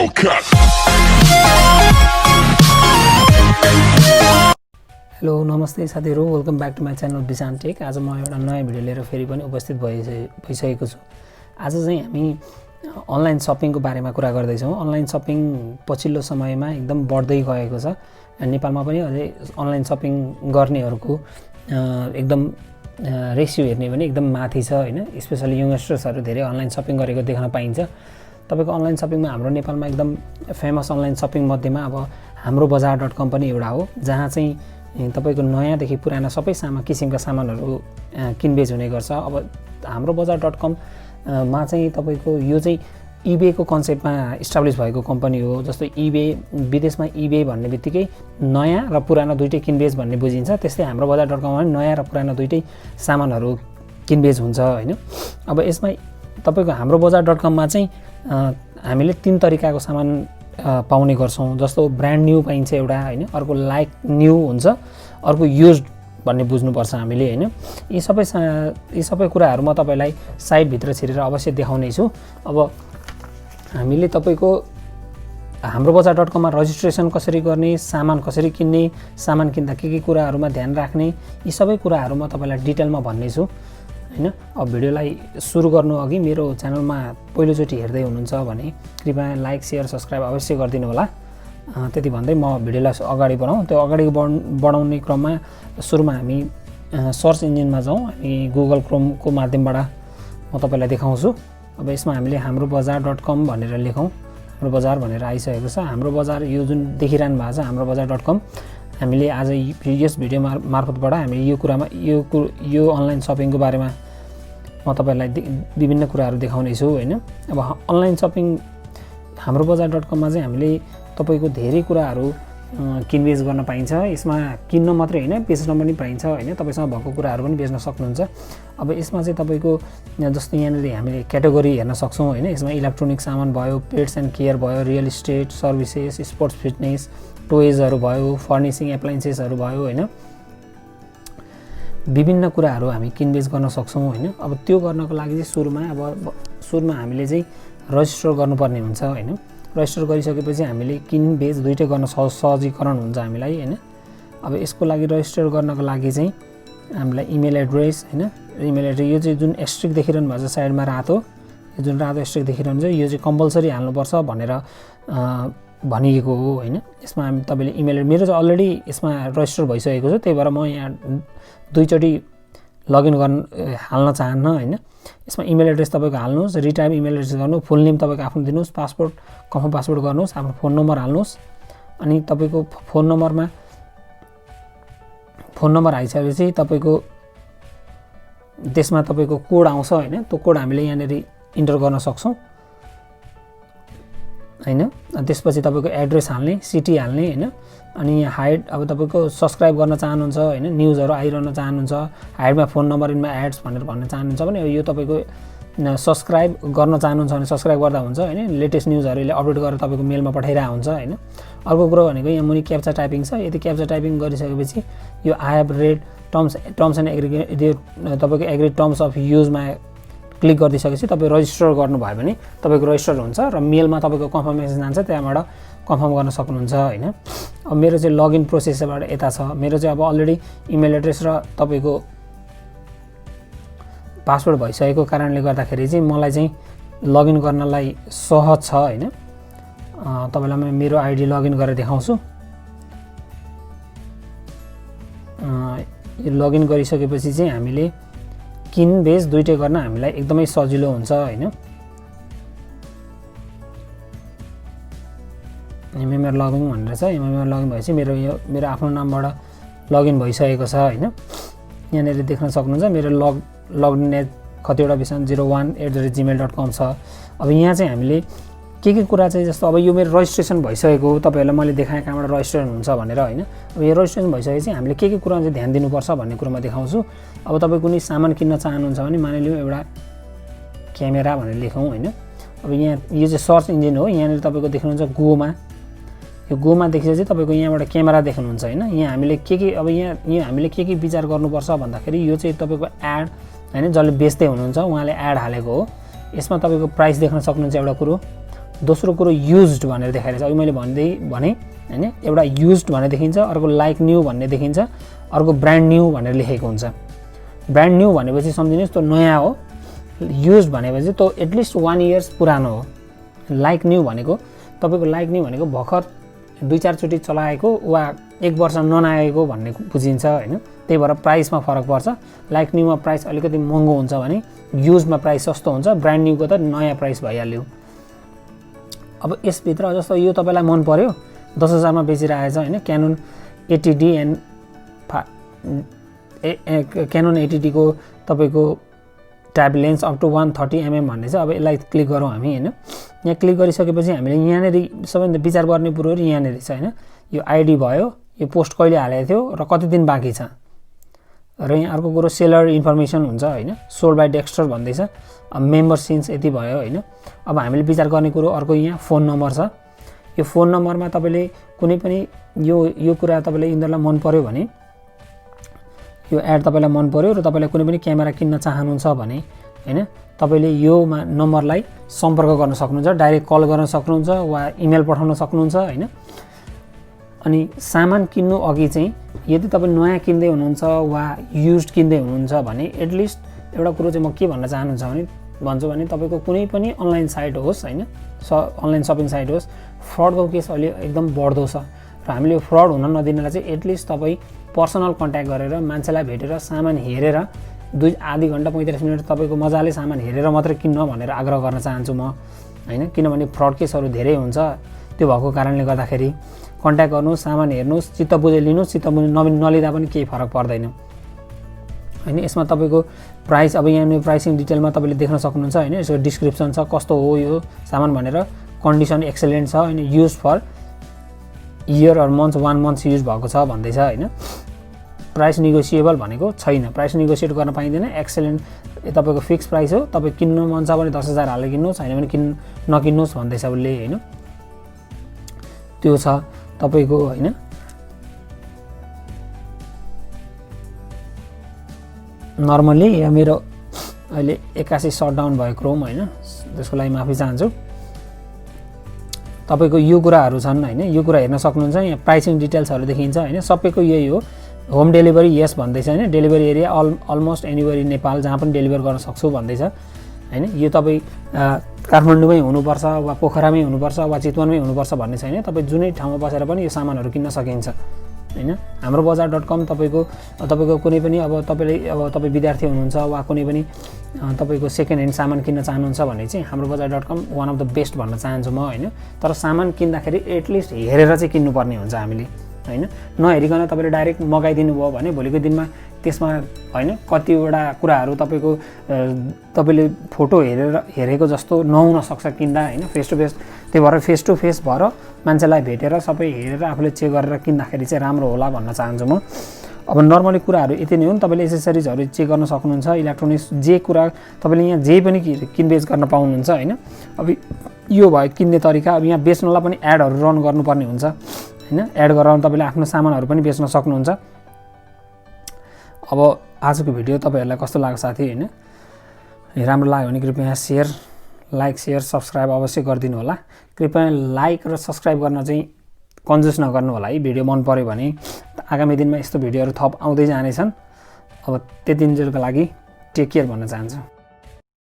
Hello नमस्ते साथीहरु, welcome back to my channel Bisan Tech. आज म एउटा नयाँ भिडियो लिएर फेरि पनि उपस्थित भइसकेको छु। आज चाहिँ हामी अनलाइन सपिङको बारेमा कुरा गर्दैछौँ। अनलाइन सपिङ पछिल्लो समयमा एकदम बढ्दै गएको छ। नेपालमा पनि अझै अनलाइन सपिङ गर्नेहरूको एकदम रेसियो हेर्ने भने एकदम माथि छ हैन। स्पेशली यंगस्टर्सहरू धेरै अनलाइन सपिङ गरेको देख्न पाइन्छ। तपाईको अनलाइन सपिङमा हाम्रो नेपालमा एकदम फेमस अनलाइन सपिङ मध्येमा अब hamrobazar.com पनि एउटा हो, जहाँ चाहिँ तपाईको नयाँदेखि पुराना सबै किसिमका सामानहरू किनबेच हुने गर्छ। अब hamrobazar.com मा चाहिँ तपाईको यो चाहिँ eBay को कन्सेप्टमा इस्टाब्लिश भएको कम्पनी हो। जस्तो eBay विदेशमा eBay भन्ने बित्तिकै नयाँ र पुरानो दुईटै किनबेच भन्ने बुझिन्छ। त्यस्तै hamrobazar.com मा नयाँ र पुरानो दुईटै सामानहरू किनबेच हुन्छ हैन। अब यसमा तपाईको hamrobazar.com मा चाहिँ हामीले तीन तरिकाको सामान पाउने गर्छौं। जस्तो ब्रान्ड न्यू पाइन्छ एउटा हैन, अर्को लाइक न्यू हुन्छ, अर्को युज्ड भन्ने बुझ्नुपर्छ हामीले हैन। यी सबै कुराहरु म तपाईलाई साइट भित्र छिरेर अवश्य देखाउने छु। अब हामीले तपाईको hamrobazar.com मा रजिस्ट्रेसन कसरी गर्ने, सामान कसरी किन्ने, सामान किन्दा के कुराहरुमा ध्यान राख्ने, यी सबै कुराहरु म तपाईलाई डिटेलमा भन्ने छु हैन। अब भिडियोलाई सुरु गर्नु अघि मेरो च्यानलमा पहिलो चोटी हेर्दै हुनुहुन्छ भने कृपया लाइक शेयर सब्स्क्राइब अवश्य गरिदिनु होला। त्यति भन्दै म भिडियोलाई अगाडि बढाउँ। त्यो अगाडि बढाउने क्रममा सुरुमा हामी सर्च इन्जिनमा जाउँ। हामी गुगल क्रोमको माध्यमबाट म तपाईलाई देखाउँछु। अब यसमा हामीले hamrobazar.com भनेर लेखौँ। hamrobazar भनेर आइसकेको छ। hamrobazar यो जुन देखिरहनु भएको छ hamrobazar.com, हामीले आज यस भिडियो मार्फतबाट हामी यो कुरामा यो अनलाइन सपिङको बारेमा म तपाईलाई विभिन्न कुराहरू देखाउने छु हैन। अब अनलाइन सपिङ hamrobazar.com मा चाहिँ हामीले तपाईको धेरै कुराहरू किनबेच गर्न पाइन्छ। यसमा किन्न मात्रै हैन, बेच्न पनि पाइन्छ हैन। तपाईसँग भएको कुराहरू पनि बेच्न सक्नुहुन्छ। अब यसमा चाहिँ तपाईको जस्तो यहाँनिर हामीले क्याटेगोरी हेर्न सक्छौं हैन। यसमा इलेक्ट्रोनिक सामान भयो, पेट्स एन्ड केयर भयो, real estate, services, sports fitness, टोयजहरू भयो, फर्निशिङ एप्लायन्सेसहरू भयो हैन। विभिन्न कुराहरू हामी किनबेच गर्न सक्छौं हैन। अब त्यो गर्नको लागि चाहिँ सुरुमा हामीले चाहिँ रजिस्टर गर्नुपर्ने हुन्छ हैन। रजिस्टर गरिसकेपछि हामीले किनबेच दुईटै गर्न सहजीकरण हुन्छ हामीलाई हैन। अब यसको लागि रजिस्टर गर्नको लागि चाहिँ हामीलाई इमेल एड्रेस हैन, इमेल एड्रेस यो चाहिँ जुन एस्ट्रिक देखिरहनु भएको छ साइडमा रातो, यो जुन रातो एस्ट्रिक देखिरहनु छ यो चाहिँ कम्पलसरी हाल्नुपर्छ भनेर भनिएको हो हैन। यसमा हामी तपाईले इमेल, मेरो चाहिँ अलरेडी यसमा रजिस्टर भइसकेको छ, त्यही भएर म यहाँ दुईचोटी लगइन हाल्न चाहन्न हैन। यसमा इमेल एड्रेस तपाईको हाल्नुस्, रिटाइप इमेल एड्रेस गर्नु, फुल नेम तपाईको आफ्नो दिनुस्, पासपोर्ट कन्फर्म पासपोर्ट गर्नुस्, आफ्नो फोन नम्बर हाल्नुस्। अनि तपाईको फोन नम्बर आइसकेपछि तपाईको त्यसमा तपाईको कोड आउँछ हैन। त्यो कोड हामीले यहाँनेरि इन्टर गर्न सक्छौं हैन। त्यसपछि तपाईको एड्रेस हाल्ने, सिटी हाल्ने हैन। अनि यहाँ हाइड, अब तपाईको सब्स्क्राइब गर्न चाहनुहुन्छ हैन, न्यूजहरु आइरहन चाहनुहुन्छ, हाइडमा फोन नम्बर इनमा एड्स भनेर भन्न चाहनुहुन्छ भने यो तपाईको सब्स्क्राइब गर्न चाहनुहुन्छ भने सब्स्क्राइब गर्दा हुन्छ हैन। लेटेस्ट न्यूजहरुले अपडेट गरेर तपाईको मेलमा पठाइरा हुन्छ हैन। अर्को कुरा भनेको यहाँ मुनि क्याप्चा टाइपिङ छ। यदि क्याप्चा टाइपिङ गरिसकेपछि यो I have read terms and agree तपाईको एग्री टर्म्स अफ युजमा क्लिक गरिसकेपछि तपाई रजिस्टर गर्नुभयो भने तपाईको रजिस्टर हुन्छ र मेलमा तपाईको कन्फर्मेसन जान्छ, त्यहाँबाट कन्फर्म गर्न सक्नुहुन्छ हैन। अब मेरो चाहिँ लगइन प्रोसेसबाट यता छ। मेरो चाहिँ अब अलरेडी इमेल एड्रेस र तपाईको पासवर्ड भइसकेको कारणले गर्दाखेरि चाहिँ मलाई चाहिँ लगइन गर्नलाई सहज छ हैन। तपाईलाई म मेरो आइडी लगइन गरेर देखाउँछु। यो लगइन गरिसकेपछि चाहिँ हामीले किनबेच दुईटै गर्न हामीलाई एकदमै सजिलो हुन्छ हैन। एमएमआर लगइन भनेर छ। एमएमआर लगइन भएपछि मेरो आफ्नो नामबाट लगइन भइसकेको छ हैन। यहाँनेर देख्न सक्नुहुन्छ मेरो लगइन कतिवटा विषय 01@gmail.com छ। अब यहाँ चाहिँ हामीले के कुरा चाहिँ जस्तो अब यो मेरो रजिस्ट्रेसन भइसकेको हो, तपाईहरुलाई मैले देखाएँ कहाँबाट रजिस्ट्रेसन हुन्छ भनेर हैन। अब यो रजिस्ट्रेसन भइसकेपछि हामीले के कुरामा चाहिँ ध्यान दिनुपर्छ भन्ने कुरामा देखाउँछु। अब तपाई कुनै सामान किन्न चाहनुहुन्छ भने मानिलिउँ एउटा क्यामेरा भनेर लेखौँ हैन। अब यहाँ यो चाहिँ सर्च इन्जिन हो। यहाँनिर तपाईको देख्नुहुन्छ गोमा, यो गोमा देखिसकेपछि तपाईको यहाँबाट क्यामेरा देख्नुहुन्छ हैन। यहाँ हामीले अब यहाँ हामीले के विचार गर्नुपर्छ भन्दाखेरि यो चाहिँ तपाईको एड हैन, जसले बेच्दै हुनुहुन्छ उहाँले एड हालेको हो। यसमा तपाईको प्राइस देख्न सक्नुहुन्छ एउटा कुरो, दोस्रो कुरो युज्ड भनेर देखाइरहेछ। अघि मैले भने हैन, एउटा युज्ड भनेर देखिन्छ, अर्को लाइक न्यू भन्ने देखिन्छ, अर्को ब्रान्ड न्यू भनेर लेखेको हुन्छ। ब्रान्ड न्यू भनेपछि सम्झिनुहोस् त्यो नयाँ हो, युज्ड भनेपछि त्यो एटलिस्ट 1 इयर्स पुरानो हो। लाइक न्यू भनेको तपाईको लाइक न्यू भनेको भर्खर 2-4 चोटि चलाएको वा 1 वर्ष ननाएको भन्ने बुझिन्छ हैन। त्यही भएर प्राइसमा फरक पर्छ। लाइक न्यूमा प्राइस अलिकति महँगो हुन्छ भने युज्डमा प्राइस सस्तो हुन्छ। ब्रान्ड न्यूको त नयाँ प्राइस भइहाल्यो। अब यसभित्र जस्तो यो तपाईलाई मन पर्यो 10,000 मा बेचिरहेछ हैन, canine 80D and canine 80D को तपाईको tab lens up to 130 mm भन्ने छ। अब यसलाई क्लिक गरौँ हामी हैन। यहाँ क्लिक गरिसकेपछि हामीले यहाँनेर सबैभन्दा विचार गर्ने कुरोहरु यहाँनेर छ हैन। यो आईडी भयो, यो पोस्ट कहिले हालेको थियो र कति दिन बाँकी छ, र यहाँ अर्को कुरो सेलर इन्फर्मेसन हुन्छ हैन। सोल्ड बाइ डेक्स्टर भन्दै छ। अब मेम्बर सिन्स यति भयो हैन। अब हामीले विचार गर्ने कुरो अर्को यहाँ फोन नम्बर छ। यो फोन नम्बरमा तपाईले कुनै पनि यो कुरा तपाईले यिनीहरुलाई मन पर्यो भने, यो एड तपाईलाई मन पर्यो र तपाईले कुनै पनि क्यामेरा किन्न चाहनुहुन्छ भने हैन, तपाईले यो नम्बरलाई सम्पर्क गर्न सक्नुहुन्छ, डाइरेक्ट कल गर्न सक्नुहुन्छ वा इमेल पठाउन सक्नुहुन्छ हैन। अनि सामान किन्नु अघि चाहिँ यदि तपाई नयाँ किन्दै हुनुहुन्छ वा युज्ड किन्दै हुनुहुन्छ भने एटलिस्ट एउटा कुरो चाहिँ म के भन्न भन्छु भने तपाईको कुनै पनि अनलाइन साइट होस् हैन, अनलाइन शपिङ साइट होस्, फ्रडको केस अहिले एकदम बढ्दो छ र हामीले फ्रड हुन नदिनलाई चाहिँ एटलिस्ट तपाई पर्सनल कन्ट्याक्ट गरेर मान्छेलाई भेटेर सामान हेरेर आधी घण्टा 45 मिनेट तपाईको मजाले सामान हेरेर मात्र किन्न भनेर आग्रह गर्न चाहन्छु म हैन। किनभने फ्रड केसहरु धेरै हुन्छ। त्यो भएको कारणले गर्दाखेरि कन्ट्याक्ट गर्नुस्, सामान हेर्नुस्, चित्त बुझे लिनुस्, चित्त बुझे नलिदा पनि केही फरक पर्दैन हैन। यसमा तपाईको प्राइस, अब यहाँ प्राइसिङ डिटेलमा तपाईले देख्न सक्नुहुन्छ हैन। यसको डिस्क्रिप्सन छ, कस्तो हो यो सामान भनेर, कन्डिसन एक्सेलेन्ट छ हैन, use for year or month 1 month use भएको छ भन्दै छ हैन। प्राइस नेगोसिएबल भनेको छैन, प्राइस नेगोसिएट गर्न पाइँदैन। एक्सेलेन्ट तपाईको फिक्स प्राइस हो। तपाई किन्न मन छ भने 10,000 हालेर किन्नुस्, हैन भने नकिन्नुस् भन्दै छ उसले हैन। त्यो छ तपाईको हैन। नर्मली यहाँ मेरो अहिले 81 शटडाउन भयो क्रोम हैन, त्यसको लागि माफी चाहन्छु। तपाईको यो कुराहरु छन् हैन, यो कुरा हेर्न सक्नुहुन्छ। यहाँ प्राइसिङ डिटेल्सहरु देखिन्छ हैन। सबैको यही हो। होम डेलिभरी यस भन्दै छ हैन। Delivery area almost anywhere Nepal, जहाँ पनि डेलिभर गर्न सक्छु भन्दै छ हैन। यो तपाई काठमाडौँमै हुनुपर्छ वा पोखरामै हुनुपर्छ वा चितवनमै हुनुपर्छ भन्ने छैन। तपाई जुनै ठाउँमा बसेर पनि यो सामानहरु किन्न सकिन्छ हैन। hamrobazar.com तपाईको कुनै पनि अब तपाई विद्यार्थी हुनुहुन्छ वा कुनै पनि तपाईको सेकेन्ड ह्यान्ड सामान किन्न चाहनुहुन्छ भने चाहिँ hamrobazar.com one of the best भन्न चाहन्छु म हैन। तर सामान किन्दाखेरि एटलिस्ट हेरेर चाहिँ किन्नुपर्ने हुन्छ हामीले हैन। नहेरिकन तपाईले डाइरेक्ट मगाइदिनु भयो भने भोलिको दिनमा त्यसमा हैन कतिवटा कुराहरु तपाईले फोटो हेरेको जस्तो नहुन सक्छ किन्दा हैन, फेस टु फेस। त्यही भएर फेस टु फेस भएर मान्छेलाई भेटेर सबै हेरेर आफूले चेक गरेर किन्दाखेरि चाहिँ राम्रो होला भन्न चाहन्छु म। अब नर्मली कुराहरु यति नै हुन्। तपाईले एसेसरिजहरु चेक गर्न सक्नुहुन्छ, इलेक्ट्रोनिक्स जे कुरा तपाईले यहाँ जे पनि किनबेच गर्न पाउनुहुन्छ हैन। अब यो भयो किन्ने तरिका। अब यहाँ बेच्नलाई पनि एडहरु रन गर्नुपर्ने हुन्छ हैन। एड गरेर तपाईले आफ्नो सामानहरु पनि बेच्न सक्नुहुन्छ। अब आजको भिडियो तपाईहरुलाई कस्तो लाग्यो साथी हैन? राम्रो लाग्यो भने कृपया लाइक शेयर सब्स्क्राइब अवश्य गरिदिनु होला। कृपया लाइक र सब्स्क्राइब गर्न चाहिँ कन्जुस नगर्नु होला है। भिडियो मन पर्यो भने आगामी दिनमा यस्तो भिडियोहरु थप आउँदै जानेछन्। अब त्यति दिनसम्मको लागि टेक केयर भन्न चाहन्छु।